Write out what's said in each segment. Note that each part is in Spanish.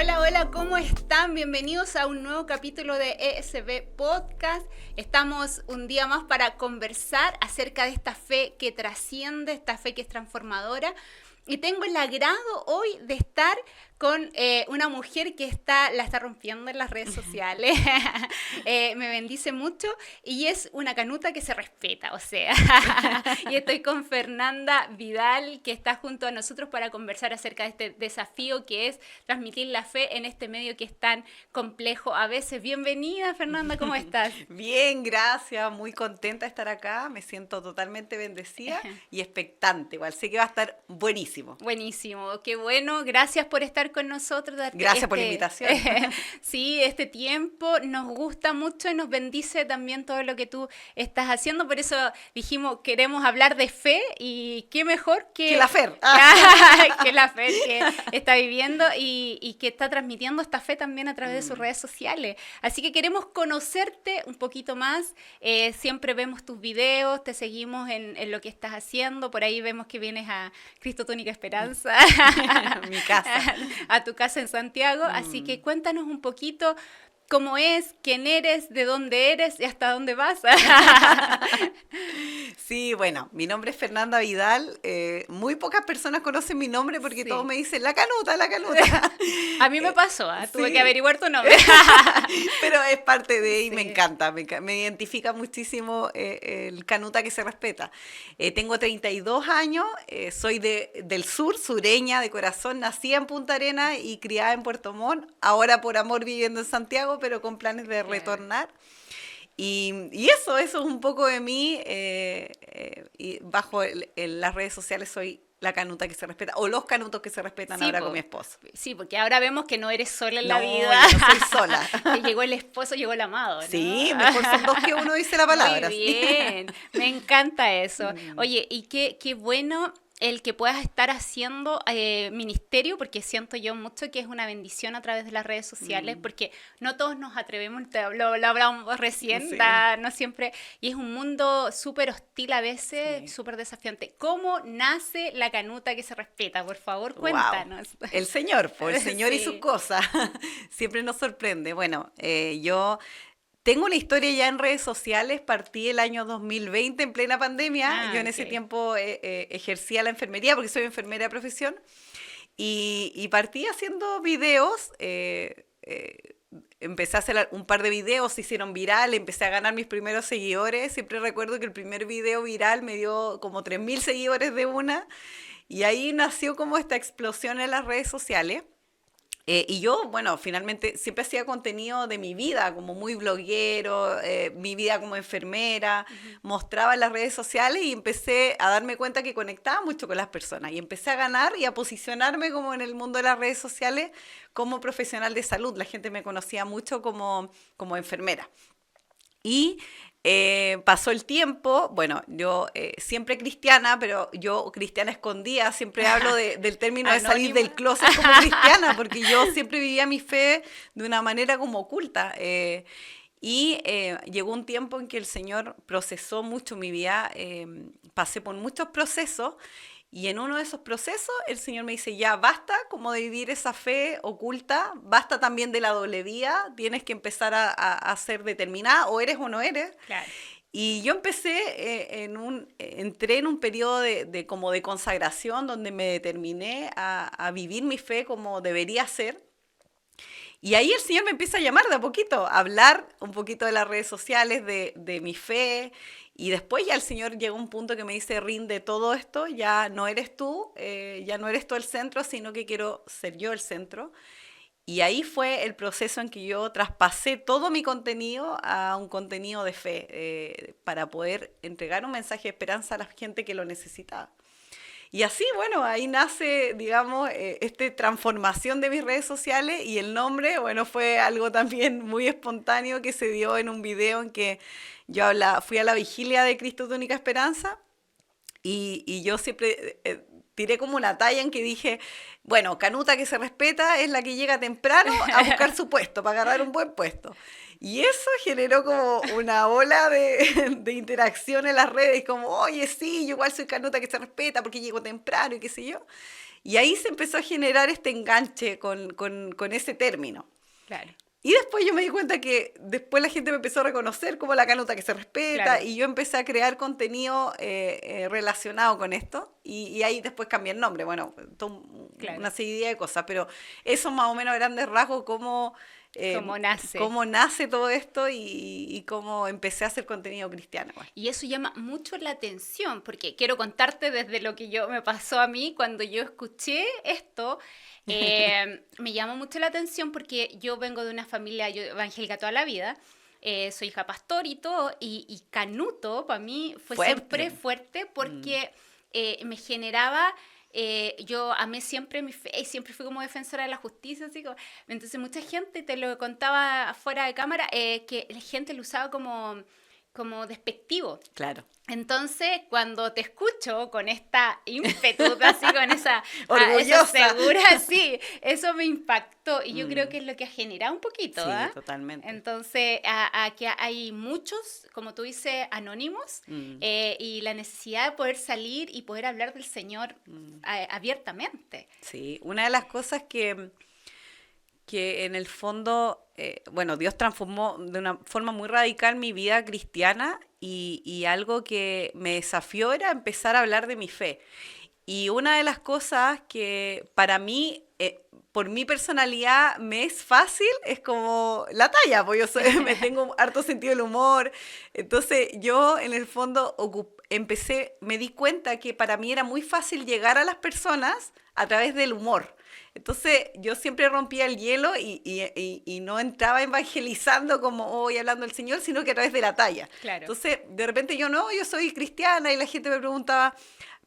Hola, hola, ¿cómo están? Bienvenidos a un nuevo capítulo de ESB Podcast. Estamos un día más para conversar acerca de esta fe que trasciende, esta fe que es transformadora. Y tengo el agrado hoy de estar con una mujer que la está rompiendo en las redes sociales. Me bendice mucho y es una canuta que se respeta, o sea. Y estoy con Fernanda Vidal, que está junto a nosotros para conversar acerca de este desafío que es transmitir la fe en este medio que es tan complejo a veces. Bienvenida, Fernanda, ¿cómo estás? Bien, gracias, muy contenta de estar acá, me siento totalmente bendecida y expectante, igual sé que va a estar buenísimo. Buenísimo, qué bueno, gracias por estar con nosotros, Gracias por la invitación. Sí, este tiempo nos gusta mucho y nos bendice también todo lo que tú estás haciendo, por eso dijimos queremos hablar de fe y qué mejor Que la Fer. que la fe que está viviendo y que está transmitiendo esta fe también a través de sus redes sociales. Así que queremos conocerte un poquito más, siempre vemos tus videos, te seguimos en lo que estás haciendo, por ahí vemos que vienes a Cristo tu única esperanza, Mi casa. a tu casa en Santiago, así que cuéntanos un poquito cómo es, quién eres, de dónde eres y hasta dónde vas. Sí, bueno, mi nombre es Fernanda Vidal, muy pocas personas conocen mi nombre porque Sí. todos me dicen la canuta, la canuta. A mí me pasó, tuve Sí. que averiguar tu nombre. Pero es parte de y me Sí. encanta, me identifica muchísimo el canuta que se respeta. Tengo 32 años, soy del sur, sureña de corazón, nací en Punta Arenas y criada en Puerto Montt, ahora por amor viviendo en Santiago, pero con planes de Claro. retornar. Y eso es un poco de mí, y bajo las redes sociales soy la canuta que se respeta, o los canutos que se respetan Sí, ahora con mi esposo. sí, porque ahora vemos que no eres sola en la No, vida. yo no soy sola. Que llegó el esposo, llegó el amado, ¿no? Sí, mejor son dos que uno, dice la Muy palabra. bien, me encanta eso. Oye, y qué bueno el que puedas estar haciendo ministerio, porque siento yo mucho que es una bendición a través de las redes sociales, porque no todos nos atrevemos, lo hablábamos recién, Sí. no siempre, y es un mundo súper hostil a veces, Sí. súper desafiante. ¿Cómo nace la canuta que se respeta? Por favor, Wow. cuéntanos. El Señor, pues el Señor y Sí. sus cosas. Siempre nos sorprende. Bueno, yo tengo una historia ya en redes sociales, partí el año 2020 en plena pandemia. Yo en ese Ok. tiempo ejercía la enfermería porque soy enfermera de profesión y partí haciendo videos. Empecé a hacer un par de videos, se hicieron viral, empecé a ganar mis primeros seguidores. Siempre recuerdo que el primer video viral me dio como 3.000 seguidores de una. Y ahí nació como esta explosión en las redes sociales. Y yo, bueno, finalmente siempre hacía contenido de mi vida, como muy bloguero, mi vida como enfermera, mostraba en las redes sociales y empecé a darme cuenta que conectaba mucho con las personas y empecé a ganar y a posicionarme como en el mundo de las redes sociales como profesional de salud. La gente me conocía mucho como enfermera. Y pasó el tiempo, bueno, yo siempre cristiana, pero yo cristiana escondida, siempre hablo del término de salir Anónima. del closet como cristiana, porque yo siempre vivía mi fe de una manera como oculta. Llegó un tiempo en que el Señor procesó mucho mi vida, pasé por muchos procesos y en uno de esos procesos el Señor me dice, ya basta como de vivir esa fe oculta, basta también de la doble vía, tienes que empezar a ser determinada, o eres o no eres. Claro. Y yo empecé, entré en un periodo como de consagración donde me determiné a vivir mi fe como debería ser. Y ahí el Señor me empieza a llamar de a poquito, a hablar un poquito de las redes sociales, de mi fe. Y después ya el Señor llegó a un punto que me dice, rinde todo esto, ya no eres tú, ya no eres tú el centro, sino que quiero ser yo el centro. Y ahí fue el proceso en que yo traspasé todo mi contenido a un contenido de fe, para poder entregar un mensaje de esperanza a la gente que lo necesitaba. Y así, bueno, ahí nace, digamos, esta transformación de mis redes sociales y el nombre, bueno, fue algo también muy espontáneo que se dio en un video en que yo fui a la vigilia de Cristo tu única esperanza y yo siempre tiré como una talla en que dije, bueno, canuta que se respeta es la que llega temprano a buscar su puesto, para agarrar un buen puesto. Y eso generó como una ola de interacción en las redes, como, oye, sí, yo igual soy canuta que se respeta porque llego temprano y qué sé yo. Y ahí se empezó a generar este enganche con ese término. Claro. Y después yo me di cuenta que después la gente me empezó a reconocer como la canuta que se respeta, Claro. y yo empecé a crear contenido relacionado con esto, y ahí después cambié el nombre, bueno, Claro. una serie de cosas, pero eso más o menos a grandes rasgos, cómo nace todo esto y cómo empecé a hacer contenido cristiano. Bueno. Y eso llama mucho la atención, porque quiero contarte desde lo que me pasó a mí cuando yo escuché esto. Me llamó mucho la atención porque yo vengo de una familia evangélica toda la vida, soy hija pastor y todo, y canuto para mí fue siempre fuerte porque me generaba... yo amé siempre mi fe y siempre fui como defensora de la justicia, así como, entonces mucha gente, te lo contaba fuera de cámara, que la gente lo usaba como despectivo. Claro. Entonces, cuando te escucho con esta ímpetu, así con esa orgullosa, segura, sí, eso me impactó y yo creo que es lo que ha generado un poquito. Sí, totalmente. Entonces, que hay muchos, como tú dices, anónimos y la necesidad de poder salir y poder hablar del Señor abiertamente. Sí, una de las cosas que en el fondo, Dios transformó de una forma muy radical mi vida cristiana y algo que me desafió era empezar a hablar de mi fe. Y una de las cosas que para mí, por mi personalidad, me es fácil, es como la talla, porque me tengo harto sentido del humor. Entonces yo en el fondo me di cuenta que para mí era muy fácil llegar a las personas a través del humor. Entonces yo siempre rompía el hielo y no entraba evangelizando como hoy hablando del Señor, sino que a través de la talla. Claro. Entonces de repente yo soy cristiana, y la gente me preguntaba,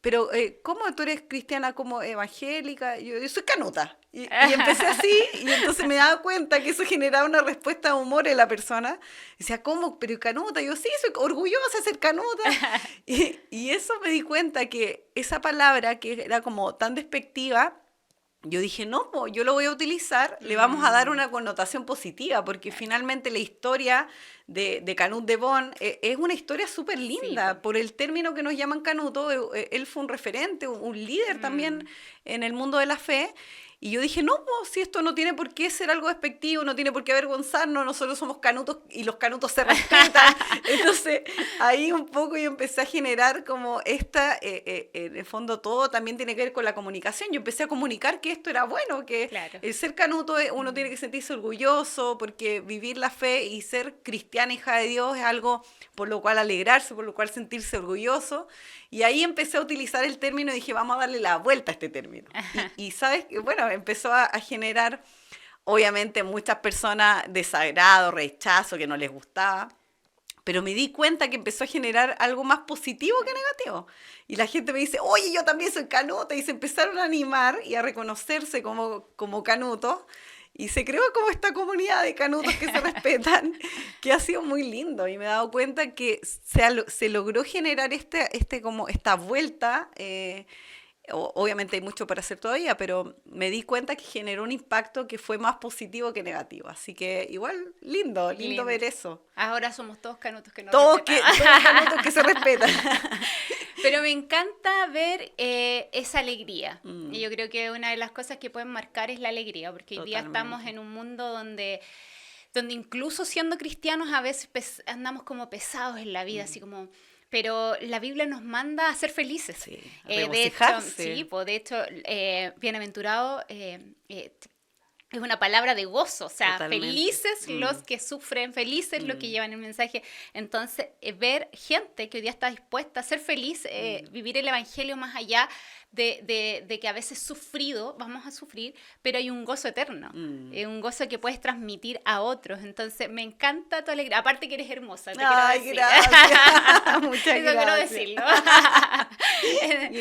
pero ¿cómo tú eres cristiana como evangélica? Yo soy canuta. Y empecé así, y entonces me daba cuenta que eso generaba una respuesta de humor en la persona. Decía, ¿cómo? ¿Pero canuta? Yo sí, soy orgullosa de ser canuta. y eso me di cuenta que esa palabra que era como tan despectiva, yo dije, no, yo lo voy a utilizar, le vamos a dar una connotación positiva, porque finalmente la historia de Canut de Bon es una historia súper linda, por el término que nos llaman canuto. Él fue un referente, un líder también en el mundo de la fe. Y yo dije, no, si esto no tiene por qué ser algo despectivo, no tiene por qué avergonzarnos, nosotros somos canutos y los canutos se respetan. Entonces, ahí un poco yo empecé a generar como en el fondo todo también tiene que ver con la comunicación. Yo empecé a comunicar que esto era bueno, que el ser canuto uno tiene que sentirse orgulloso, porque vivir la fe y ser cristiana, hija de Dios, es algo por lo cual alegrarse, por lo cual sentirse orgulloso. Y ahí empecé a utilizar el término y dije, vamos a darle la vuelta a este término. Y sabes, empezó a generar, obviamente, muchas personas desagrado, rechazo, que no les gustaba. Pero me di cuenta que empezó a generar algo más positivo que negativo. Y la gente me dice, oye, yo también soy canuta. Y se empezaron a animar y a reconocerse como canutos. Y se creó como esta comunidad de canutos que se respetan, que ha sido muy lindo. Y me he dado cuenta que se logró generar esta vuelta. Obviamente hay mucho para hacer todavía, pero me di cuenta que generó un impacto que fue más positivo que negativo. Así que igual, lindo ver eso. Ahora somos todos canutos que nos todos respetan. canutos que se respetan. Pero me encanta ver esa alegría. Y yo creo que una de las cosas que pueden marcar es la alegría, porque hoy día estamos en un mundo donde incluso siendo cristianos a veces andamos como pesados en la vida, así como... Pero la Biblia nos manda a ser felices. Sí, de hecho, bienaventurado es una palabra de gozo. O sea, totalmente. Felices los que sufren, felices los que llevan el mensaje. Entonces, ver gente que hoy día está dispuesta a ser feliz, vivir el evangelio más allá de que a veces vamos a sufrir, pero hay un gozo eterno, un gozo que puedes transmitir a otros. Entonces me encanta tu alegría, aparte que eres hermosa, Ay, quiero decir. Gracias. Muchas Eso gracias. Quiero decirlo.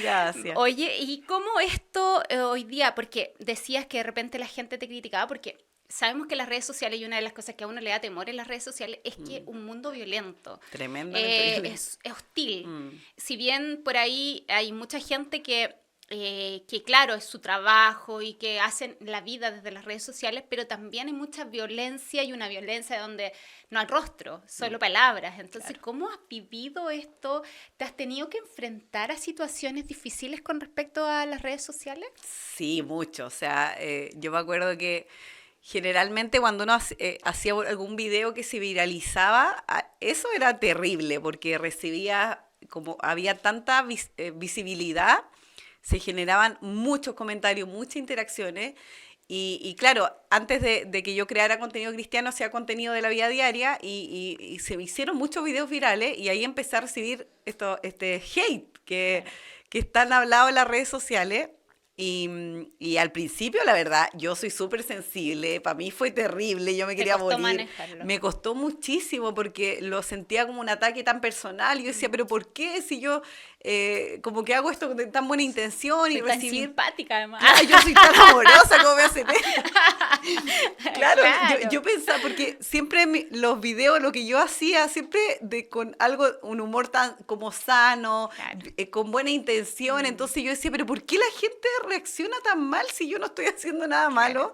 Gracias. Oye, ¿y cómo esto hoy día? Porque decías que de repente la gente te criticaba porque sabemos que las redes sociales, y una de las cosas que a uno le da temor en las redes sociales, es que un mundo violento. Tremendamente violento. Es hostil. Si bien por ahí hay mucha gente que que claro, es su trabajo y que hacen la vida desde las redes sociales, pero también hay mucha violencia y una violencia donde no hay rostro, solo palabras. Entonces, Claro. ¿cómo has vivido esto? ¿Te has tenido que enfrentar a situaciones difíciles con respecto a las redes sociales? Sí, mucho. O sea, yo me acuerdo que generalmente cuando uno hacía algún video que se viralizaba, eso era terrible porque recibía, como había tanta visibilidad, se generaban muchos comentarios, muchas interacciones. Y claro, antes de que yo creara contenido cristiano, hacía contenido de la vida diaria y se me hicieron muchos videos virales y ahí empecé a recibir este hate Claro. que están hablados en las redes sociales. Y al principio, la verdad, yo soy súper sensible, para mí fue terrible, yo me ¿Te quería costó morir, manejarlo? me costó muchísimo porque lo sentía como un ataque tan personal y yo decía, Mm. pero ¿por qué si yo como que hago esto con tan buena intención y Soy tan recibir... simpática además. Claro, yo soy tan amorosa, como me hacen esto? Claro, Claro. yo pensaba, porque siempre los videos, lo que yo hacía, siempre con algo, un humor tan como sano, Claro. con buena intención, Mm, entonces yo decía, pero ¿por qué la gente reacciona tan mal si yo no estoy haciendo nada claro. malo?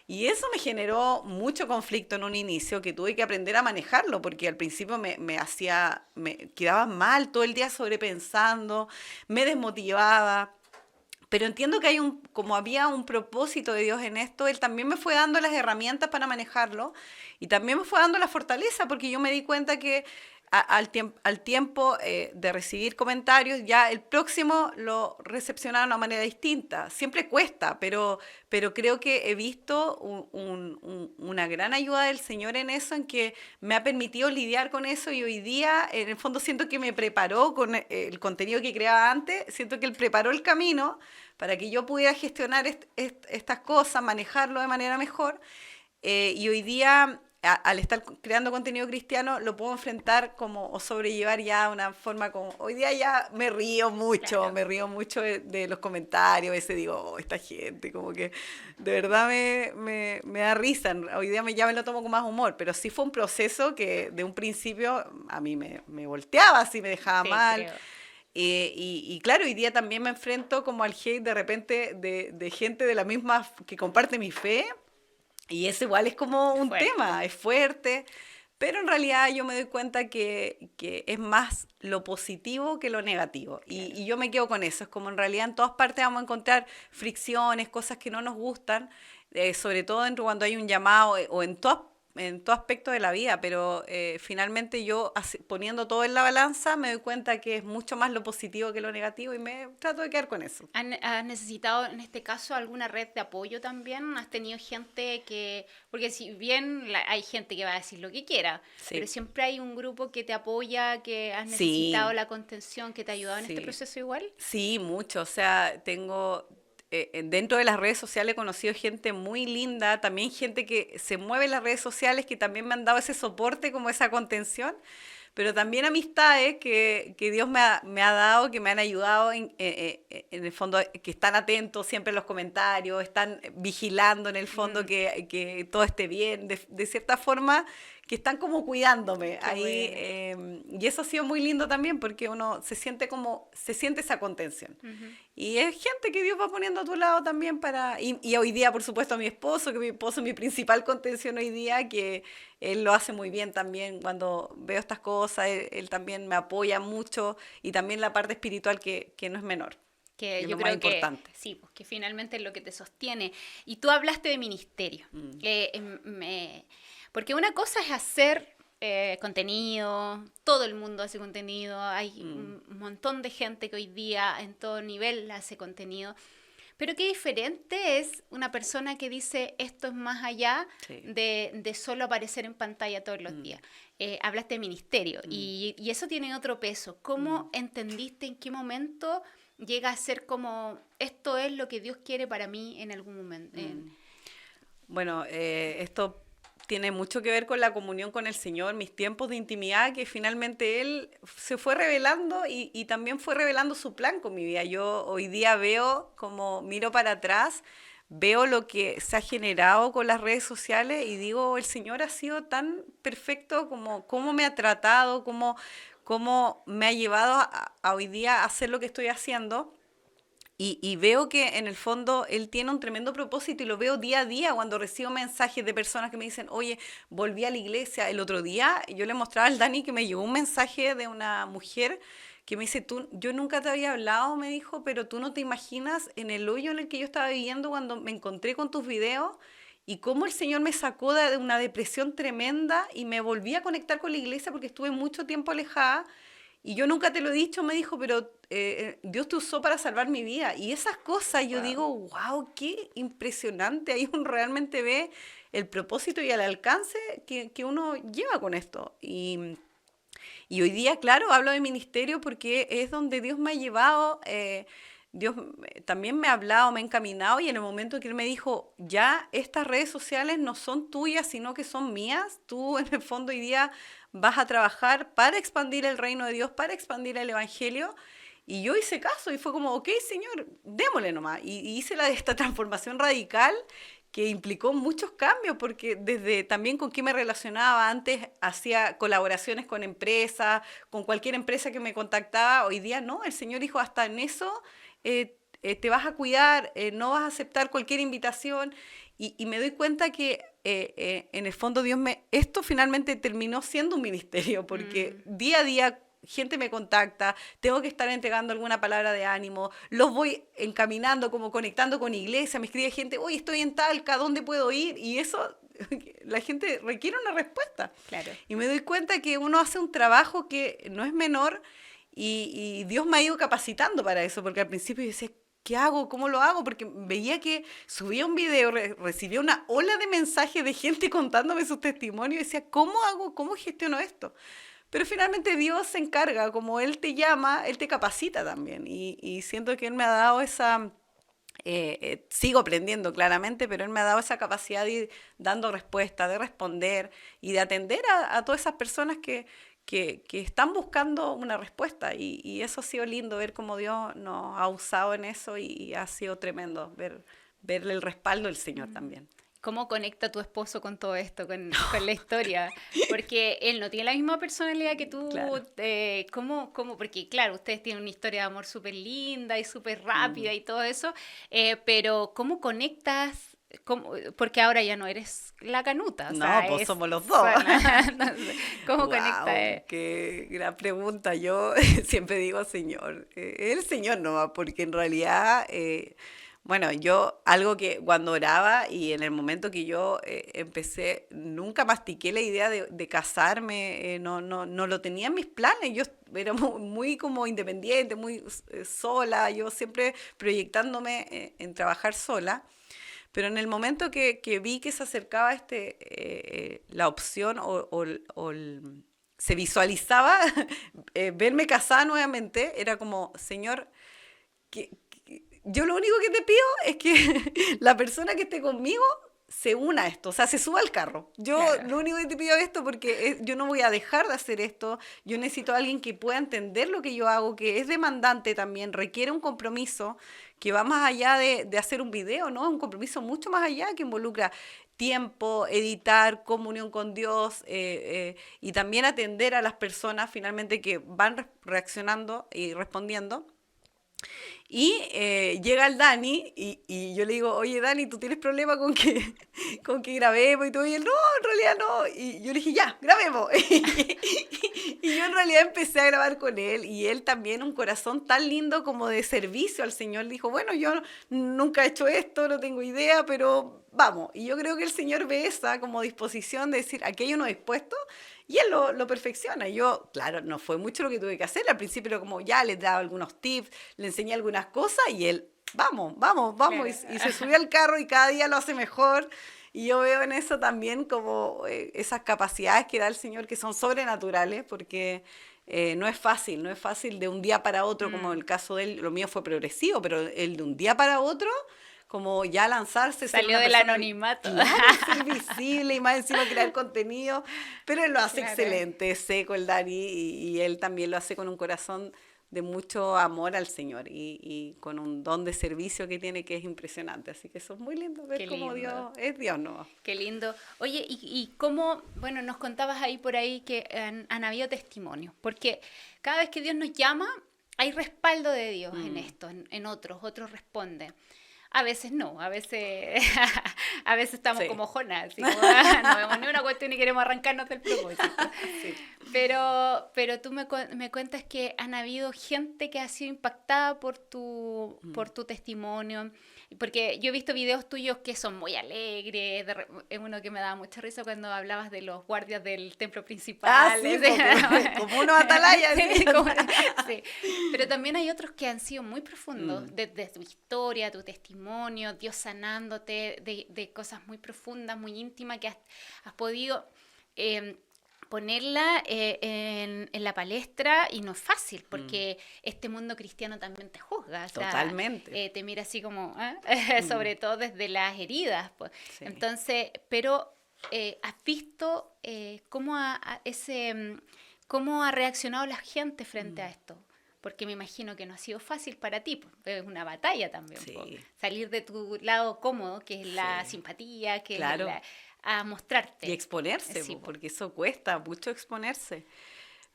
Y eso me generó mucho conflicto en un inicio que tuve que aprender a manejarlo, porque al principio me quedaba mal todo el día sobrepensando, me desmotivaba. Pero entiendo que como había un propósito de Dios en esto, Él también me fue dando las herramientas para manejarlo y también me fue dando la fortaleza, porque yo me di cuenta que al tiempo de recibir comentarios, ya el próximo lo recepcionaba de una manera distinta. Siempre cuesta, pero creo que he visto una gran ayuda del Señor en eso, en que me ha permitido lidiar con eso y hoy día, en el fondo, siento que me preparó con el contenido que creaba antes, siento que Él preparó el camino para que yo pudiera gestionar estas cosas, manejarlo de manera mejor. Y hoy día, al estar creando contenido cristiano, lo puedo enfrentar como o sobrellevar ya de una forma como... Hoy día ya Claro. me río mucho de los comentarios, a veces digo, oh, esta gente, como que de verdad me da risa. Hoy día ya me lo tomo con más humor, pero sí fue un proceso que de un principio a mí me volteaba, así me dejaba Te mal. creo. Y claro, hoy día también me enfrento como al hate de repente de gente de la misma que comparte mi fe. Y eso igual es como un Fuerte. tema, es fuerte, pero en realidad yo me doy cuenta que es más lo positivo que lo negativo. Claro. Y yo me quedo con eso, es como en realidad en todas partes vamos a encontrar fricciones, cosas que no nos gustan, sobre todo cuando hay un llamado o en todo aspecto de la vida, pero finalmente yo poniendo todo en la balanza me doy cuenta que es mucho más lo positivo que lo negativo y me trato de quedar con eso. ¿Has necesitado en este caso alguna red de apoyo también? ¿Has tenido gente que, porque si bien hay gente que va a decir lo que quiera, pero Sí, siempre hay un grupo que te apoya, que has necesitado sí, la contención, que te ha ayudado en este sí. proceso igual? Sí, mucho. O sea, dentro de las redes sociales he conocido gente muy linda, también gente que se mueve en las redes sociales, que también me han dado ese soporte, como esa contención, pero también amistades que Dios me ha dado, que me han ayudado en el fondo, que están atentos siempre en los comentarios, están vigilando en el fondo Mm, que todo esté bien, de cierta forma, que están como cuidándome qué ahí. bueno. Y eso ha sido muy lindo también, porque uno se siente esa contención. Ujú. Y es gente que Dios va poniendo a tu lado también y hoy día, por supuesto, a mi esposo, que mi esposo es mi principal contención hoy día, que él lo hace muy bien también cuando veo estas cosas, él también me apoya mucho y también la parte espiritual que no es menor, que Que es yo lo más creo que importante. sí, pues que finalmente es lo que te sostiene. Y tú hablaste de ministerio. Mm, Porque una cosa es hacer contenido, todo el mundo hace contenido, hay mm, un montón de gente que hoy día en todo nivel hace contenido. Pero qué diferente es una persona que dice esto es más allá sí. de solo aparecer en pantalla todos los Mm, días. Hablaste de ministerio mm, y eso tiene otro peso. mm, ¿Cómo entendiste en qué momento llega a ser como esto es lo que Dios quiere para mí en algún momento? mm. Bueno, esto tiene mucho que ver con la comunión con el Señor, mis tiempos de intimidad, que finalmente Él se fue revelando y también fue revelando su plan con mi vida. Yo hoy día veo, como miro para atrás, veo lo que se ha generado con las redes sociales y digo, el Señor ha sido tan perfecto como cómo me ha tratado, cómo me ha llevado a hoy día a hacer lo que estoy haciendo. Y veo que en el fondo él tiene un tremendo propósito y lo veo día a día cuando recibo mensajes de personas que me dicen, oye, volví a la iglesia. El otro día yo le mostraba al Dani que me llegó un mensaje de una mujer que me dice, yo nunca te había hablado, me dijo, pero tú no te imaginas en el hoyo en el que yo estaba viviendo cuando me encontré con tus videos y cómo el Señor me sacó de una depresión tremenda y me volví a conectar con la iglesia porque estuve mucho tiempo alejada. Y yo nunca te lo he dicho, me dijo, pero Dios te usó para salvar mi vida. Y esas cosas yo Wow. digo, wow, qué impresionante. Ahí uno realmente ve el propósito y el alcance que uno lleva con esto. Y hoy día, claro, hablo de ministerio porque es donde Dios me ha llevado. Dios también me ha hablado, me ha encaminado y en el momento que Él me dijo, ya estas redes sociales no son tuyas, sino que son mías, tú en el fondo hoy día vas a trabajar para expandir el reino de Dios, para expandir el evangelio. Y yo hice caso y fue como, ok, Señor, démosle nomás. Y hice esta transformación radical que implicó muchos cambios, porque desde también con quién me relacionaba, antes hacía colaboraciones con empresas, con cualquier empresa que me contactaba, hoy día no, el Señor dijo, hasta en eso te vas a cuidar, no vas a aceptar cualquier invitación, y me doy cuenta que en el fondo esto finalmente terminó siendo un ministerio, porque Mm. día a día gente me contacta, tengo que estar entregando alguna palabra de ánimo, los voy encaminando, como conectando con iglesia, me escribe gente, oye, estoy en Talca, ¿dónde puedo ir? Y eso, la gente requiere una respuesta. Claro. Y me doy cuenta que uno hace un trabajo que no es menor y Dios me ha ido capacitando para eso, porque al principio yo decía, ¿qué hago? ¿Cómo lo hago? Porque veía que subía un video, recibía una ola de mensajes de gente contándome sus testimonios y decía, ¿cómo hago? ¿Cómo gestiono esto? Pero finalmente Dios se encarga, como Él te llama, Él te capacita también. Y siento que Él me ha dado esa, sigo aprendiendo claramente, pero Él me ha dado esa capacidad de ir dando respuesta, de responder y de atender a todas esas personas que están buscando una respuesta. Y eso ha sido lindo, ver cómo Dios nos ha usado en eso y ha sido tremendo verle el respaldo del Señor también. ¿Cómo conecta tu esposo con todo esto, con la historia? Porque él no tiene la misma personalidad que tú. Claro. Porque claro, ustedes tienen una historia de amor súper linda y súper Mm. rápida y todo eso, pero ¿cómo conectas? Porque ahora ya no eres la canuta, o No, sea, pues es... somos los dos. Entonces, ¿cómo conecta? Wow, qué gran pregunta. Yo siempre digo Señor, el Señor no va, porque en realidad, bueno, yo algo que cuando oraba y en el momento que yo empecé, nunca mastiqué la idea de casarme, no lo tenía en mis planes. Yo era muy como independiente, muy sola, yo siempre proyectándome en trabajar sola. Pero en el momento que vi que se acercaba la opción se visualizaba verme casada nuevamente, era como, Señor, yo lo único que te pido es que la persona que esté conmigo se una a esto, o sea, se suba al carro. Yo Claro. lo único que te pido es esto porque yo no voy a dejar de hacer esto. Yo necesito a alguien que pueda entender lo que yo hago, que es demandante también, requiere un compromiso que va más allá de hacer un video, ¿no? Es un compromiso mucho más allá que involucra tiempo, editar, comunión con Dios y también atender a las personas finalmente que van reaccionando y respondiendo. Y llega el Dani y yo le digo, oye Dani, ¿tú tienes problema con que, con que grabemos y todo? Y él, no, en realidad no. Y yo le dije, ya, grabemos. Y yo en realidad empecé a grabar con él y él también, un corazón tan lindo como de servicio al Señor, dijo, bueno, yo nunca he hecho esto, no tengo idea, pero vamos. Y yo creo que el Señor ve esa como disposición de decir, aquí hay uno dispuesto y él lo perfecciona. Yo, claro, no fue mucho lo que tuve que hacer. Al principio era como, ya les daba algunos tips, le enseñé algunas cosas y él, vamos, vamos, vamos. Claro. Y se subió al carro y cada día lo hace mejor. Y yo veo en eso también como esas capacidades que da el Señor que son sobrenaturales, porque no es fácil, no es fácil de un día para otro, como Mm. el caso de él, lo mío fue progresivo, pero el de un día para otro, como ya lanzarse, ser Salió una del persona, anonimato. claro, ser visible y más encima crear contenido, pero él lo hace Claro. excelente, es seco el Dani, y él también lo hace con un corazón de mucho amor al Señor y con un don de servicio que tiene que es impresionante. Así que eso es muy lindo ver Qué cómo lindo. Dios es Dios, ¿no? Qué lindo. Oye, y cómo, bueno, nos contabas ahí por ahí que han habido testimonios, porque cada vez que Dios nos llama, hay respaldo de Dios en esto, en otros responden. A veces no, a veces estamos como Jonás, así como, no vemos ni una cuestión y queremos arrancarnos del propósito. Sí. Pero tú me cuentas que han habido gente que ha sido impactada por tu testimonio, porque yo he visto videos tuyos que son muy alegres, uno que me daba mucha risa cuando hablabas de los guardias del templo principal. Sí, como unos atalayas. Sí. Pero también hay otros que han sido muy profundos, desde tu historia, tu testimonio, Dios sanándote, de cosas muy profundas, muy íntimas que has podido ponerla en la palestra, y no es fácil, porque este mundo cristiano también te juzga. O sea, totalmente. Te mira así como, sobre todo desde las heridas. Pues. Sí. Entonces, pero has visto cómo ha reaccionado la gente frente a esto. Porque me imagino que no ha sido fácil para ti, pues, es una batalla también. Sí. Pues, salir de tu lado cómodo, que es la simpatía, que es a mostrarte. Y exponerse, sí, porque eso cuesta mucho exponerse.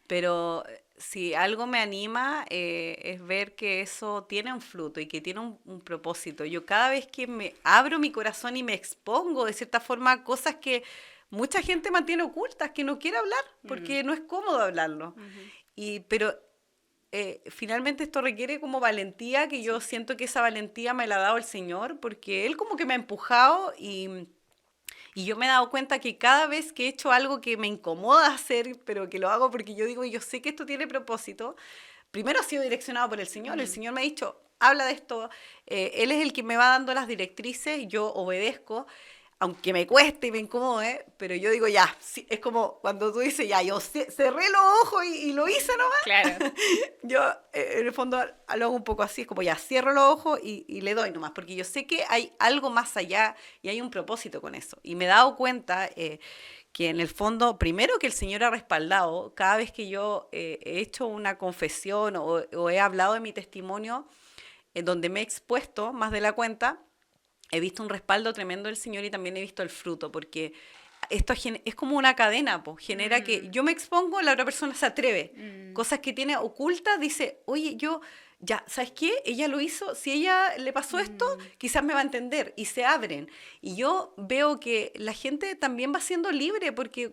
Pero si algo me anima es ver que eso tiene un fruto y que tiene un propósito. Yo cada vez que me abro mi corazón y me expongo de cierta forma a cosas que mucha gente mantiene ocultas, que no quiere hablar, porque no es cómodo hablarlo. Pero finalmente esto requiere como valentía, que yo siento que esa valentía me la ha dado el Señor, porque Él como que me ha empujado y yo me he dado cuenta que cada vez que he hecho algo que me incomoda hacer, pero que lo hago porque yo digo, yo sé que esto tiene propósito, primero ha sido direccionado por el Señor. El Señor me ha dicho, habla de esto, Él es el que me va dando las directrices, yo obedezco, aunque me cueste y me incomode, pero yo digo, ya, sí, es como cuando tú dices, ya, yo cerré los ojos y lo hice nomás. Claro. Yo, en el fondo, lo hago un poco así, es como, ya, cierro los ojos y le doy nomás, porque yo sé que hay algo más allá y hay un propósito con eso. Y me he dado cuenta que en el fondo, primero que el Señor ha respaldado, cada vez que yo he hecho una confesión o he hablado de mi testimonio, en donde me he expuesto más de la cuenta, he visto un respaldo tremendo del Señor y también he visto el fruto, porque esto es como una cadena, pues, genera que yo me expongo, la otra persona se atreve. Cosas que tiene ocultas, dice, oye, ya, ¿sabes qué? Ella lo hizo, si ella le pasó esto, quizás me va a entender, y se abren. Y yo veo que la gente también va siendo libre, porque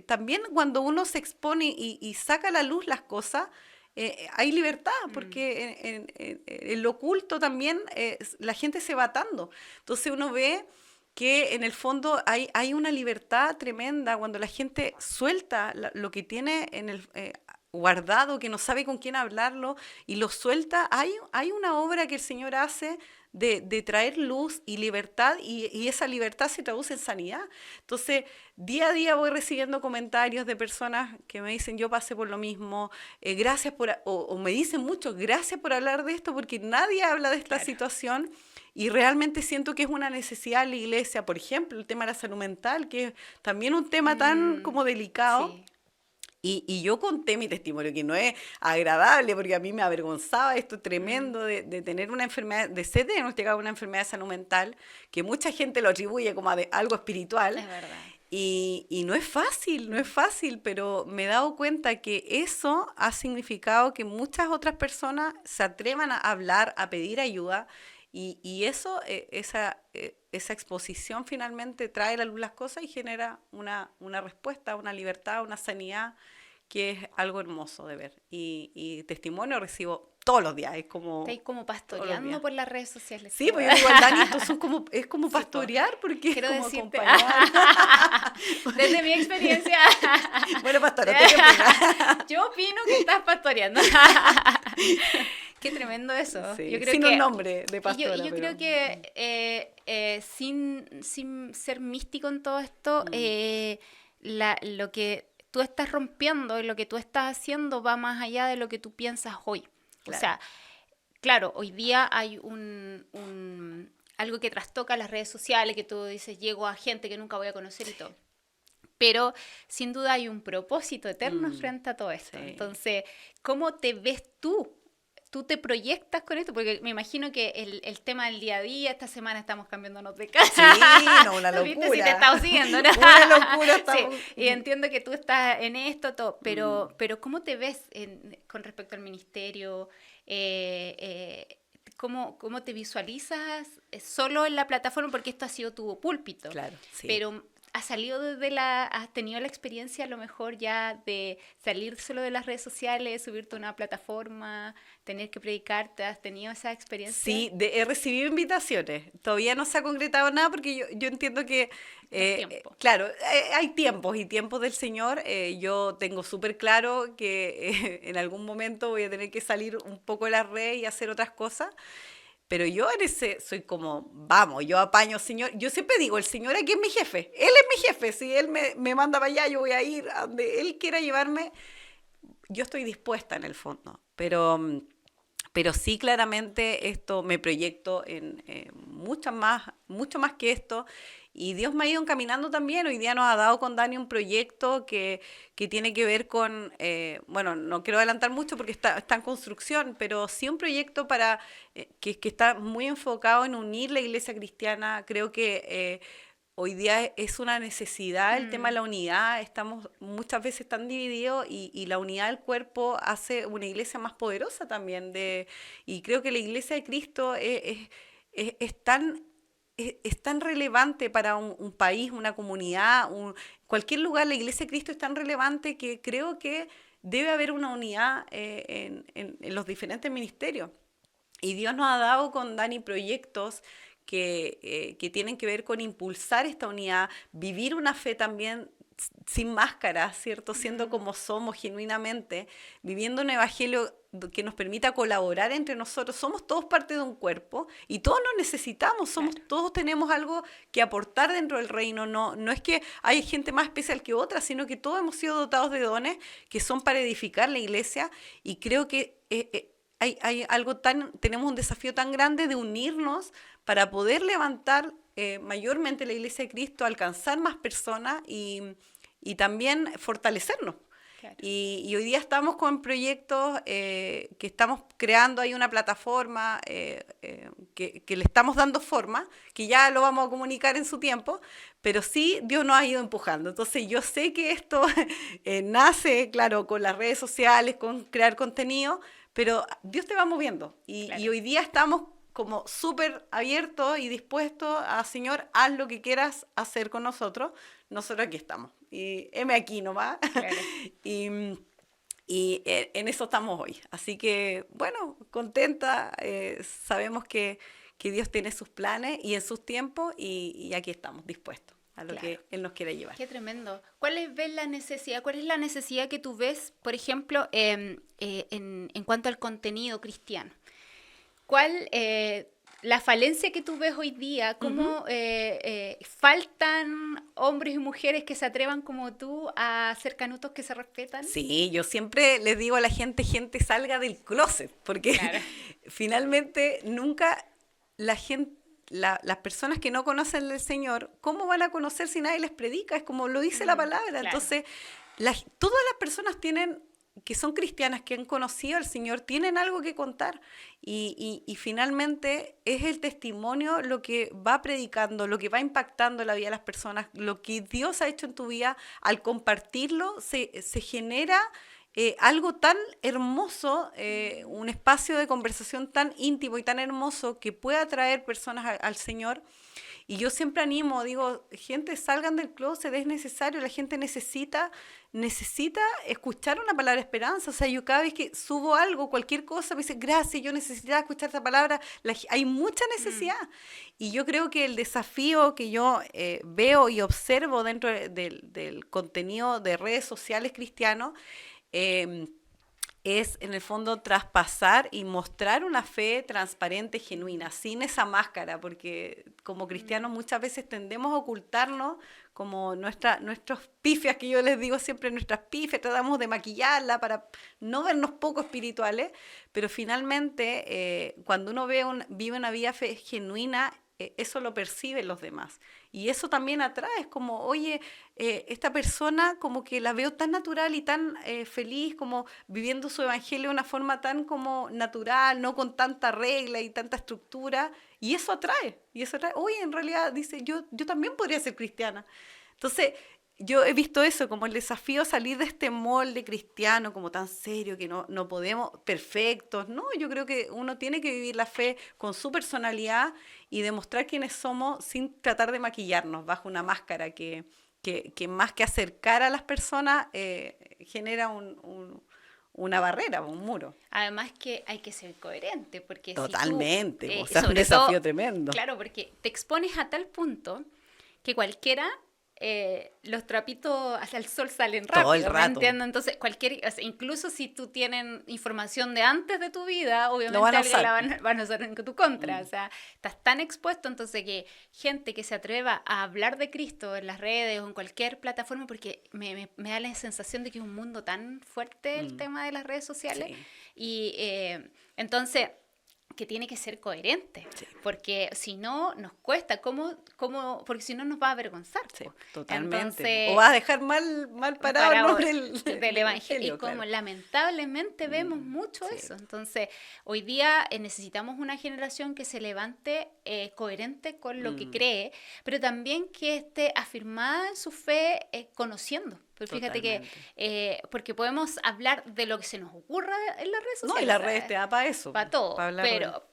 también cuando uno se expone y saca a la luz las cosas, hay libertad, porque en lo oculto también la gente se va atando. Entonces uno ve que en el fondo hay una libertad tremenda cuando la gente suelta lo que tiene en el guardado, que no sabe con quién hablarlo, y lo suelta. Hay una obra que el Señor hace de traer luz y libertad, y esa libertad se traduce en sanidad. Entonces, día a día voy recibiendo comentarios de personas que me dicen, yo pasé por lo mismo, gracias o me dicen mucho, gracias por hablar de esto, porque nadie habla de esta situación, y realmente siento que es una necesidad en la iglesia. Por ejemplo, el tema de la salud mental, que es también un tema tan como delicado. Sí. Y yo conté mi testimonio, que no es agradable, porque a mí me avergonzaba esto tremendo de tener una enfermedad, de ser diagnosticada una enfermedad de salud mental, que mucha gente lo atribuye como a algo espiritual. Es verdad. Y no es fácil, pero me he dado cuenta que eso ha significado que muchas otras personas se atrevan a hablar, a pedir ayuda, y eso, esa exposición finalmente trae a la luz las cosas y genera una respuesta, una libertad, una sanidad, que es algo hermoso de ver. Y testimonio recibo todos los días. Es como... Estáis como pastoreando por las redes sociales. Sí, pues yo digo, Dani, esto es como pastorear, porque quiero es como decirte, acompañar. Desde mi experiencia. Bueno, pastora, ¿tú qué opinas? Yo opino que estás pastoreando. Qué tremendo eso. Sí, yo creo sin que, un nombre de pastora. Yo creo que sin ser místico en todo esto, lo que tú estás rompiendo y lo que tú estás haciendo va más allá de lo que tú piensas hoy. Claro. O sea, claro, hoy día hay algo que trastoca las redes sociales, que tú dices, llego a gente que nunca voy a conocer y todo. Pero sin duda hay un propósito eterno frente a todo esto. Sí. Entonces, ¿cómo te ves tú tú te proyectas con esto, porque me imagino que el tema del día a día, esta semana estamos cambiándonos de casa. Sí, no, una locura. ¿Viste? Si te he estado siguiendo, ¿no? Una locura. Estamos... Sí, y entiendo que tú estás en esto, todo, pero ¿cómo te ves con respecto al ministerio? ¿Cómo te visualizas solo en la plataforma? Porque esto ha sido tu púlpito. Claro, sí. Pero has tenido la experiencia a lo mejor ya de salir solo de las redes sociales, subirte a una plataforma, tener que predicarte. ¿Has tenido esa experiencia? Sí, he recibido invitaciones. Todavía no se ha concretado nada porque yo entiendo que, claro, hay tiempos y tiempos del Señor. Yo tengo súper claro que en algún momento voy a tener que salir un poco de la red y hacer otras cosas. Pero yo en ese soy como, vamos, yo apaño, Señor. Yo siempre digo, el Señor aquí es mi jefe. Él es mi jefe. Si Él me manda para allá, yo voy a ir a donde Él quiera llevarme. Yo estoy dispuesta en el fondo. Pero sí, claramente esto me proyecto en mucho más que esto. Y Dios me ha ido encaminando también. Hoy día nos ha dado con Dani un proyecto que tiene que ver con, bueno, no quiero adelantar mucho porque está en construcción, pero sí un proyecto que está muy enfocado en unir la iglesia cristiana. Creo que hoy día es una necesidad el tema de la unidad. Estamos muchas veces tan divididos y la unidad del cuerpo hace una iglesia más poderosa también. Y creo que la iglesia de Cristo es tan relevante para un país, una comunidad, cualquier lugar. La iglesia de Cristo es tan relevante que creo que debe haber una unidad en los diferentes ministerios. Y Dios nos ha dado con Dani proyectos que tienen que ver con impulsar esta unidad, vivir una fe también sin máscara, ¿cierto? Siendo como somos genuinamente, viviendo un evangelio que nos permita colaborar entre nosotros. Somos todos parte de un cuerpo y todos nos necesitamos, todos tenemos algo que aportar dentro del reino. No es que hay gente más especial que otra, sino que todos hemos sido dotados de dones que son para edificar la iglesia, y creo que tenemos un desafío tan grande de unirnos para poder levantar mayormente la iglesia de Cristo, alcanzar más personas y también fortalecernos. Claro. Y hoy día estamos con proyectos que estamos creando ahí una plataforma que le estamos dando forma, que ya lo vamos a comunicar en su tiempo, pero sí Dios nos ha ido empujando. Entonces yo sé que esto nace, claro, con las redes sociales, con crear contenido, pero Dios te va moviendo. Claro. Y hoy día estamos como súper abiertos y dispuestos a, Señor, haz lo que quieras hacer con nosotros. Nosotros aquí estamos. Y heme aquí nomás. Claro. y en eso estamos hoy. Así que, bueno, contenta. Sabemos que Dios tiene sus planes y en sus tiempos, y aquí estamos dispuestos a lo que Él nos quiere llevar. Qué tremendo. ¿Cuál es la necesidad que tú ves, por ejemplo, en cuanto al contenido cristiano? ¿Cuál la falencia que tú ves hoy día? ¿Cómo faltan hombres y mujeres que se atrevan como tú a ser canutos que se respetan? Sí, yo siempre les digo a la gente salga del closet, porque finalmente nunca las personas que no conocen al Señor, ¿cómo van a conocer si nadie les predica? Es como lo dice la palabra. Claro. Entonces, todas las personas que son cristianas, que han conocido al Señor, tienen algo que contar. Y finalmente es el testimonio lo que va predicando, lo que va impactando la vida de las personas, lo que Dios ha hecho en tu vida. Al compartirlo se genera algo tan hermoso, un espacio de conversación tan íntimo y tan hermoso que puede atraer personas al Señor. Y yo siempre animo, digo, gente, salgan del closet, es necesario, la gente necesita escuchar una palabra de esperanza. O sea, yo cada vez que subo algo, cualquier cosa, me dice, gracias, yo necesitaba escuchar esta palabra. Hay mucha necesidad. Y yo creo que el desafío que yo veo y observo dentro del contenido de redes sociales cristianos es en el fondo traspasar y mostrar una fe transparente, genuina, sin esa máscara, porque como cristianos muchas veces tendemos a ocultarnos como nuestros pifias, que yo les digo siempre, nuestras pifias, tratamos de maquillarla para no vernos poco espirituales, pero finalmente cuando uno vive una vida genuina, eso lo perciben los demás. Y eso también atrae, es como, oye, esta persona como que la veo tan natural y tan feliz, como viviendo su evangelio de una forma tan como natural, no con tanta regla y tanta estructura, y eso atrae, oye, en realidad dice, yo también podría ser cristiana. Entonces, yo he visto eso como el desafío salir de este molde cristiano como tan serio que no podemos, perfectos, ¿no? Yo creo que uno tiene que vivir la fe con su personalidad y demostrar quiénes somos sin tratar de maquillarnos bajo una máscara que más que acercar a las personas genera una barrera, un muro. Además que hay que ser coherente, porque Totalmente, si tú, o sea, es un desafío tremendo. Claro, porque te expones a tal punto que cualquiera... los trapitos hacia el sol salen rápido, todo el rato. ¿me entiendes? Entonces, o sea, incluso si tú tienes información de antes de tu vida, obviamente alguien la van a usar en tu contra. O sea, estás tan expuesto, entonces que gente que se atreva a hablar de Cristo en las redes o en cualquier plataforma, porque me da la sensación de que es un mundo tan fuerte el tema de las redes sociales. Sí. Y entonces... que tiene que ser coherente, sí. Porque si no nos cuesta, porque si no nos va a avergonzar. Sí, totalmente. Entonces, o vas a dejar mal parado el nombre del Evangelio. Y como lamentablemente vemos mucho eso. Entonces, hoy día necesitamos una generación que se levante coherente con lo que cree, pero también que esté afirmada en su fe conociendo. Pues fíjate que, porque podemos hablar de lo que se nos ocurra en las redes sociales. No, y las redes te da para eso. Para todo.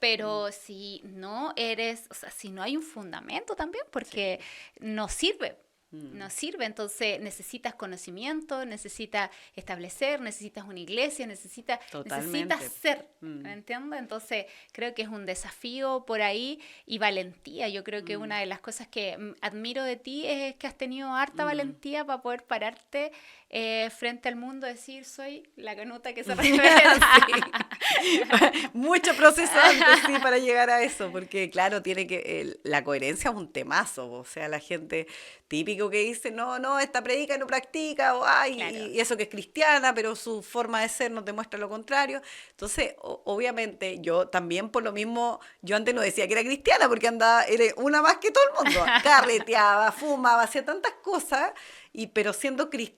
Pero si no eres, o sea, si no hay un fundamento también, porque no sirve. No sirve, entonces necesitas conocimiento, necesitas establecer, necesitas una iglesia, necesitas ser, ¿me entiendes? Entonces creo que es un desafío por ahí y valentía. Yo creo que una de las cosas que admiro de ti es que has tenido harta valentía para poder pararte frente al mundo, decir, soy la canuta que se revela. Mucho proceso antes, sí, para llegar a eso, porque claro, la coherencia es un temazo, o sea, la gente típico que dice, no, esta predica y no practica, y eso que es cristiana, pero su forma de ser nos demuestra lo contrario. Entonces, obviamente, yo también por lo mismo, yo antes no decía que era cristiana, porque era una más que todo el mundo, carreteaba, fumaba, hacía tantas cosas, pero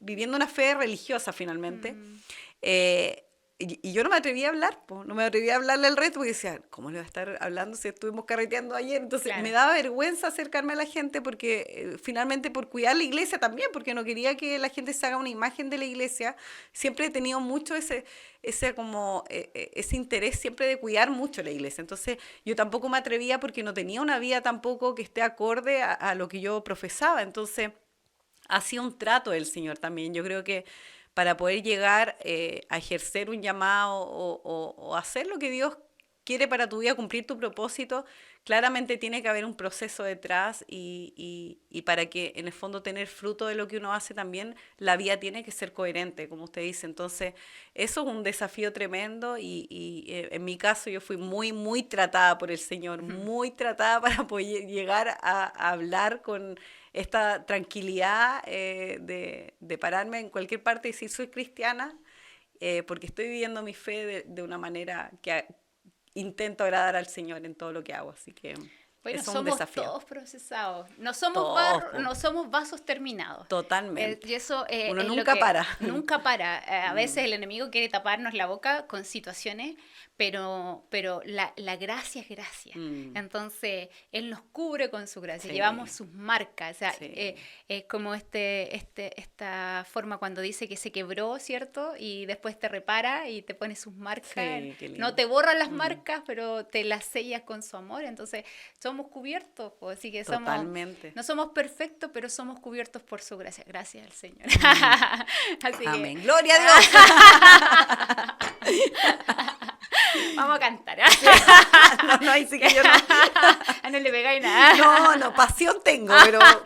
viviendo una fe religiosa finalmente. Y yo no me atreví a hablar, no me atreví a hablarle al resto porque decía, ¿cómo le va a estar hablando si estuvimos carreteando ayer? Entonces me daba vergüenza acercarme a la gente porque finalmente por cuidar la iglesia también, porque no quería que la gente se haga una imagen de la iglesia. Siempre he tenido mucho ese interés siempre de cuidar mucho la iglesia. Entonces yo tampoco me atrevía porque no tenía una vida tampoco que esté acorde a lo que yo profesaba. Entonces ha sido un trato del Señor también. Yo creo que para poder llegar a ejercer un llamado o hacer lo que Dios quiere para tu vida, cumplir tu propósito, claramente tiene que haber un proceso detrás y para que en el fondo tener fruto de lo que uno hace también, la vida tiene que ser coherente, como usted dice. Entonces, eso es un desafío tremendo y en mi caso yo fui muy, muy tratada por el Señor, muy tratada para poder llegar a hablar con esta tranquilidad de pararme en cualquier parte y decir soy cristiana, porque estoy viviendo mi fe de una manera que intento agradar al Señor en todo lo que hago, así que bueno, es un desafío. Todos procesados, no somos vasos terminados. Totalmente. Y eso, uno nunca para. Nunca para. A veces el enemigo quiere taparnos la boca con situaciones, pero la gracia es gracia. Entonces, Él nos cubre con su gracia, llevamos sus marcas. O sea, es como esta forma cuando dice que se quebró, ¿cierto? Y después te repara y te pone sus marcas. No te borra las marcas, pero te las sellas con su amor. Entonces, somos cubiertos, así que no somos perfectos, pero somos cubiertos por su gracia. Gracias al Señor. Así amén. Que, ¡Gloria a Dios! Vamos a cantar. No, ahí sí que yo no. No le pegáis nada. No, pasión tengo,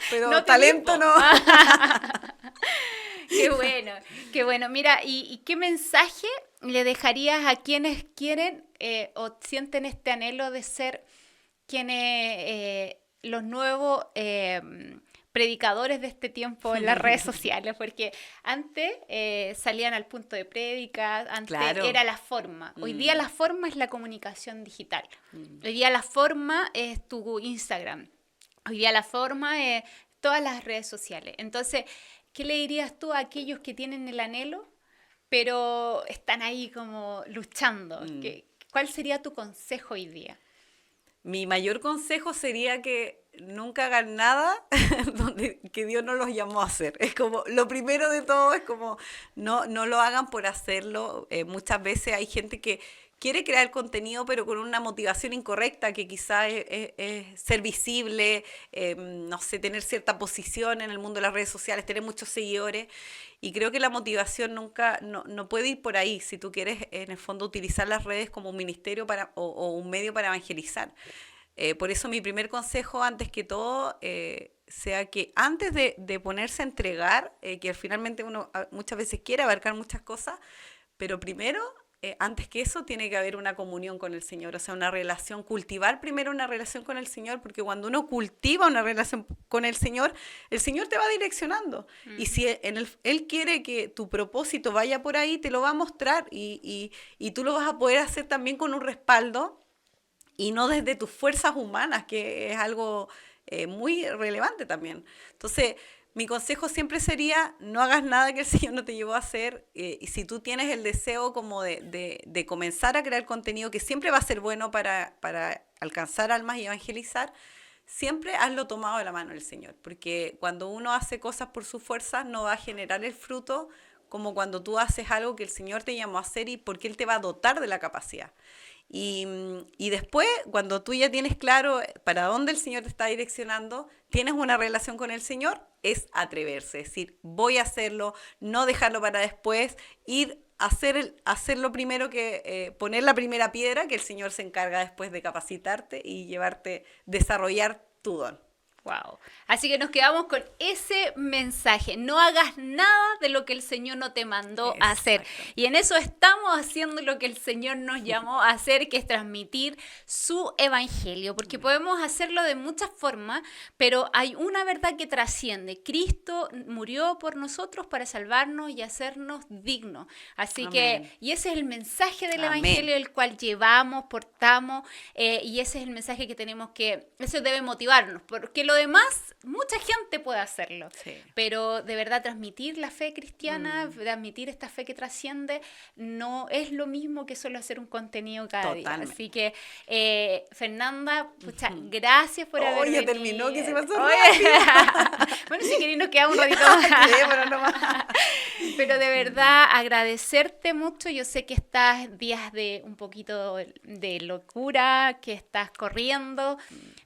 pero no talento no. Qué bueno. Mira, ¿y qué mensaje le dejarías a quienes quieren o sienten este anhelo de ser quienes los nuevos predicadores de este tiempo en las redes sociales, porque antes salían al punto de prédica, antes Claro. era la forma. Hoy día la forma es la comunicación digital. Hoy día la forma es tu Instagram. Hoy día la forma es todas las redes sociales. Entonces, ¿qué le dirías tú a aquellos que tienen el anhelo, pero están ahí como luchando? ¿Cuál sería tu consejo hoy día? Mi mayor consejo sería que nunca hagan nada que Dios no los llamó a hacer. Es como, lo primero de todo es como, no lo hagan por hacerlo. Muchas veces hay gente que quiere crear contenido, pero con una motivación incorrecta, que quizás es ser visible, no sé, tener cierta posición en el mundo de las redes sociales, tener muchos seguidores. Y creo que la motivación nunca, no puede ir por ahí, si tú quieres, en el fondo, utilizar las redes como un ministerio o un medio para evangelizar. Por eso mi primer consejo, antes que todo, sea que antes de ponerse a entregar, que finalmente uno muchas veces quiere abarcar muchas cosas, pero primero, antes que eso, tiene que haber una comunión con el Señor, o sea, una relación, cultivar primero una relación con el Señor, porque cuando uno cultiva una relación con el Señor te va direccionando. Y si Él quiere que tu propósito vaya por ahí, te lo va a mostrar y tú lo vas a poder hacer también con un respaldo y no desde tus fuerzas humanas, que es algo muy relevante también. Entonces, mi consejo siempre sería, no hagas nada que el Señor no te llevó a hacer, y si tú tienes el deseo como de comenzar a crear contenido que siempre va a ser bueno para alcanzar almas y evangelizar, siempre hazlo tomado de la mano del Señor, porque cuando uno hace cosas por sus fuerzas no va a generar el fruto como cuando tú haces algo que el Señor te llamó a hacer y porque Él te va a dotar de la capacidad. Y después, cuando tú ya tienes claro para dónde el Señor te está direccionando, tienes una relación con el Señor, es atreverse, es decir, voy a hacerlo, no dejarlo para después, ir a hacerlo primero, que poner la primera piedra, que el Señor se encarga después de capacitarte y desarrollar tu don. Wow. Así que nos quedamos con ese mensaje. No hagas nada de lo que el Señor no te mandó a hacer. Y en eso estamos haciendo lo que el Señor nos llamó a hacer, que es transmitir su evangelio. Porque podemos hacerlo de muchas formas, pero hay una verdad que trasciende. Cristo murió por nosotros para salvarnos y hacernos dignos. Así Amén. que, y ese es el mensaje del Amén. evangelio, el cual llevamos, portamos, y ese es el mensaje que tenemos eso debe motivarnos, porque lo demás, mucha gente puede hacerlo, Sí. pero de verdad transmitir la fe cristiana, transmitir esta fe que trasciende, no es lo mismo que solo hacer un contenido cada día. Así que, Fernanda, pucha, gracias por haber venido. Ya terminó, que se pasó rápido. Bueno, si queréis nos quedamos un ratito más. Sí, pero no más. Pero de verdad, agradecerte mucho. Yo sé que estás días de un poquito de locura, que estás corriendo,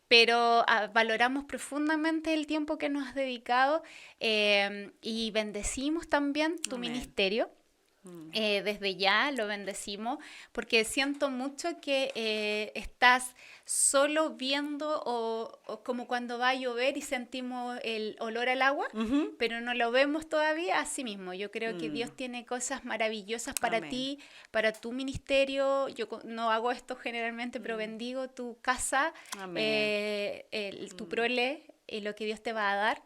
pero valoramos profundamente el tiempo que nos has dedicado, y bendecimos también tu Amén. ministerio. Desde ya lo bendecimos, porque siento mucho que estás solo viendo o como cuando va a llover y sentimos el olor al agua, pero no lo vemos todavía así mismo. Yo creo que Dios tiene cosas maravillosas para Amén. ti, para tu ministerio. Yo no hago esto generalmente, pero bendigo tu casa, Amén. tu prole, lo que Dios te va a dar.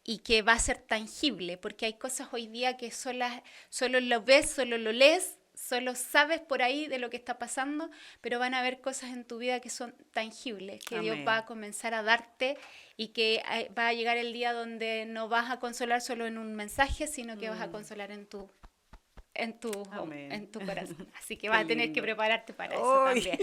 Y que va a ser tangible, porque hay cosas hoy día que solo lo ves, solo lo lees, solo sabes por ahí de lo que está pasando, pero van a haber cosas en tu vida que son tangibles, que Dios Amén. va a comenzar a darte, y que va a llegar el día donde no vas a consolar solo en un mensaje, sino que vas a consolar en tu corazón. Así que vas a tener que prepararte para eso también.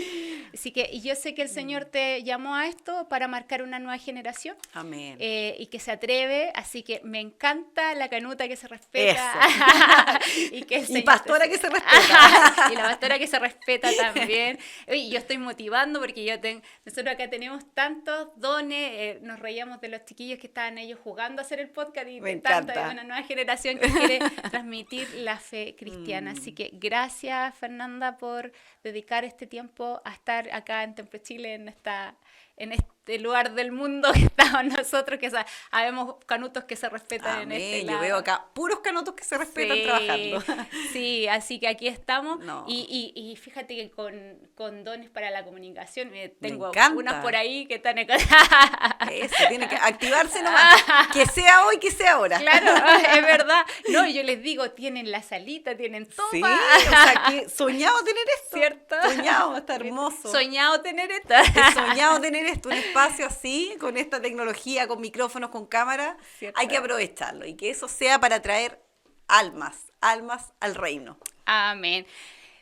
Así que, y yo sé que el Señor te llamó a esto para marcar una nueva generación. Amén. Y que se atreve, así que me encanta la canuta que se respeta. Y que el Señor pastora que se respeta. Y la pastora que se respeta también. Oye, yo estoy motivando porque nosotros acá tenemos tantos dones, nos reíamos de los chiquillos que estaban ellos jugando a hacer el podcast, y Me tanta encanta. una nueva generación que quiere transmitir la fe cristiana. Así que gracias, Fernanda, por dedicar este tiempo a estar acá en Templo Chile, en este lugar del mundo que estamos nosotros, que sabemos canutos que se respetan Amén. en este Yo lado. veo acá puros canutos que se respetan trabajando. Sí, así que aquí estamos. No. Y fíjate que con dones para la comunicación, tengo encanta. unas por ahí que están... Eso, tiene que activarse nomás. Que sea hoy, que sea ahora. Claro, es verdad. No, yo les digo, tienen la salita, tienen todo. Sí, o sea, que soñado tener esto. ¿Cierto? Soñado, está hermoso. Soñado tener esto. He soñado tener esto, un espacio así, con esta tecnología, con micrófonos, con cámara. ¿Cierto? Hay que aprovecharlo y que eso sea para traer almas al reino. Amén.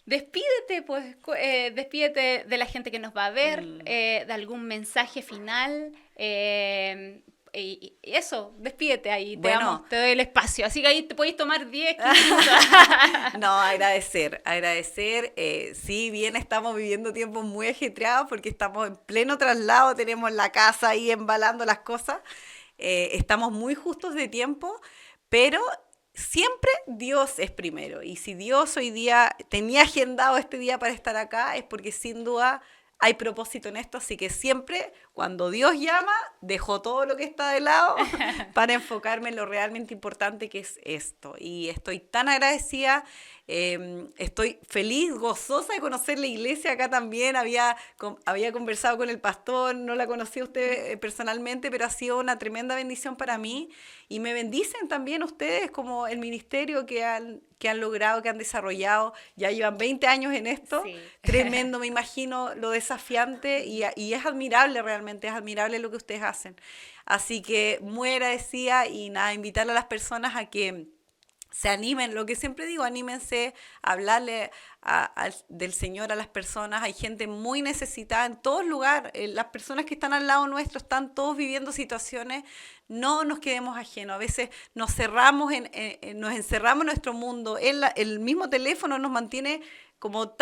Despídete, pues, despídete de la gente que nos va a ver, de algún mensaje final. Y eso, despídete ahí, Bueno. te doy el espacio. Así que ahí te podéis tomar 10, 15 minutos. No, agradecer. Sí, bien, estamos viviendo tiempos muy ajetreados porque estamos en pleno traslado, tenemos la casa ahí embalando las cosas. Estamos muy justos de tiempo, pero siempre Dios es primero. Y si Dios hoy día tenía agendado este día para estar acá, es porque sin duda hay propósito en esto, así que siempre cuando Dios llama, dejo todo lo que está de lado para enfocarme en lo realmente importante que es esto. Y estoy tan agradecida, estoy feliz, gozosa de conocer la iglesia acá también. Había conversado con el pastor, no la conocí a usted personalmente, pero ha sido una tremenda bendición para mí. Y me bendicen también ustedes como el ministerio que han logrado, que han desarrollado. Ya llevan 20 años en esto. Sí. Tremendo, me imagino lo desafiante y es admirable realmente, es admirable lo que ustedes hacen. Así que muy agradecida y nada, invitarle a las personas a que se animen, lo que siempre digo, anímense a hablarle del Señor a las personas. Hay gente muy necesitada en todos lugares. Las personas que están al lado nuestro están todos viviendo situaciones. No nos quedemos ajenos. A veces nos encerramos en nuestro mundo. El mismo teléfono nos mantiene como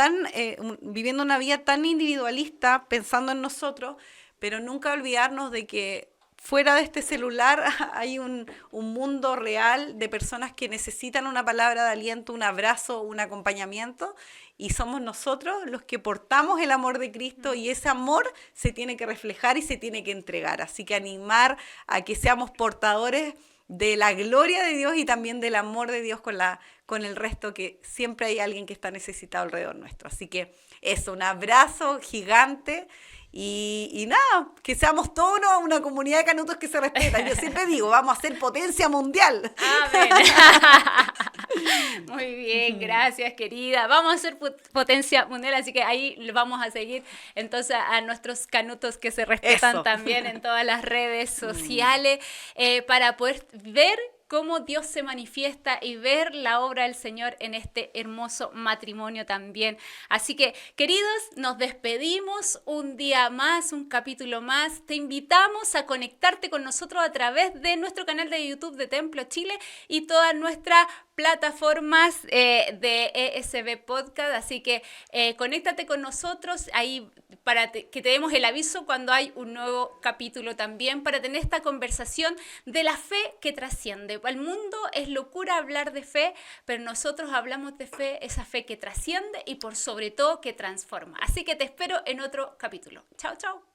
viviendo una vida tan individualista, pensando en nosotros, pero nunca olvidarnos de que fuera de este celular hay un mundo real de personas que necesitan una palabra de aliento, un abrazo, un acompañamiento, y somos nosotros los que portamos el amor de Cristo, y ese amor se tiene que reflejar y se tiene que entregar. Así que animar a que seamos portadores de la gloria de Dios y también del amor de Dios con el resto, que siempre hay alguien que está necesitado alrededor nuestro. Así que eso, un abrazo gigante. Y nada, que seamos todos una comunidad de canutos que se respetan. Yo siempre digo, vamos a ser potencia mundial. Amén. Muy bien, gracias, querida. Vamos a ser potencia mundial, así que ahí vamos a seguir entonces a nuestros canutos que se respetan también en todas las redes sociales, para poder ver cómo Dios se manifiesta y ver la obra del Señor en este hermoso matrimonio también. Así que, queridos, nos despedimos un día más, un capítulo más. Te invitamos a conectarte con nosotros a través de nuestro canal de YouTube de Templo Chile y todas nuestras plataformas de ESB Podcast. Así que conéctate con nosotros ahí para que te demos el aviso cuando hay un nuevo capítulo también, para tener esta conversación de la fe que trasciende. Para el mundo es locura hablar de fe, pero nosotros hablamos de fe, esa fe que trasciende y por sobre todo que transforma. Así que te espero en otro capítulo. Chao, chao.